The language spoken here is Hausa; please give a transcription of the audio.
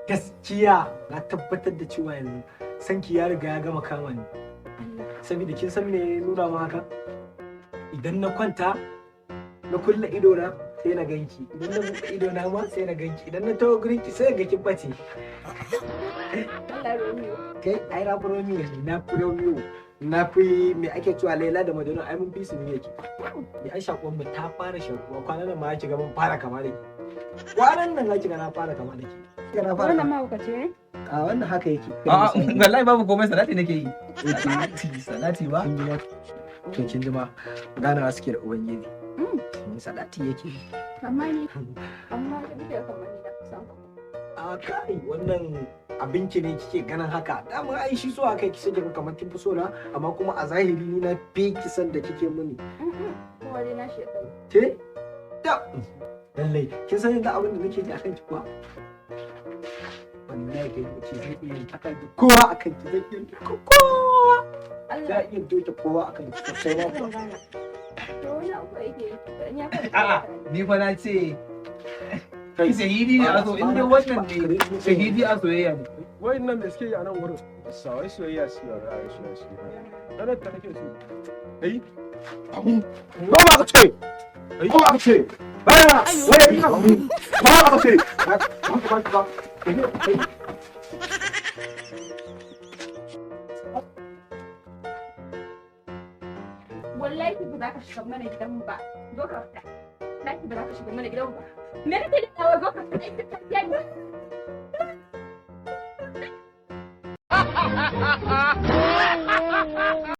gaskiya na tabbatar da cewa yanzu sanki ya riga ya gama kama ni. Saboda kin san me nuna ma haka? Idan na kwanta na kulle ido na sai na ganki, idan na buɗe ido na ma sai na ganki, idan na tawo gurin ki sai ga kin bace. Allah Romeo. Kai ai na Romeo ne, na Romeo. Na fi me ake cewa Laila da Madonna ai mun fi su ne yake. Ya ai shakon mu ta fara shakuwa kwanan nan ma ya ga mun fara kama da ke. Kwanan nan zaki ga na fara kama da ke. Wannan ma kuka ce? A wannan haka yake. A'a wallahi babu komai salati nake yi. Salati ba? To kin ji ma ganawa suke da ubangiji. Salati yake. Amma da kike kamar ni da kusan. A kai wannan abinki ne kike ganin haka. Dama ai shi so haka kike jin kamar kin fi so na amma kuma a zahiri ni na fi kisan da kike muni. Kuma dai na shekaru. Ke? Da. Lallai kin san yadda abin da nake ji akan ki kuwa? Wallahi kai ce zai iya akan ki kowa akan ki zai iya kowa. Za iya doke kowa akan ki sosai ma kuwa. A'a ni fa na ce shahidi ne a so in dai wannan ne shahidi a soyayya ne. Wayannan da suke yi a nan wurin sawai soyayya su yi ra'ayi su yi. Ranar da nake so. Ai. Ko ba ka ce? Ko ba ka ce? Baya waya ina ba ka ce? Ba. Wallahi ba za ka shiga mana gidan ba. Zo ka fita. Wallahi ba za ka shiga mana gidan ba. Me kake da tawa zo ka fita.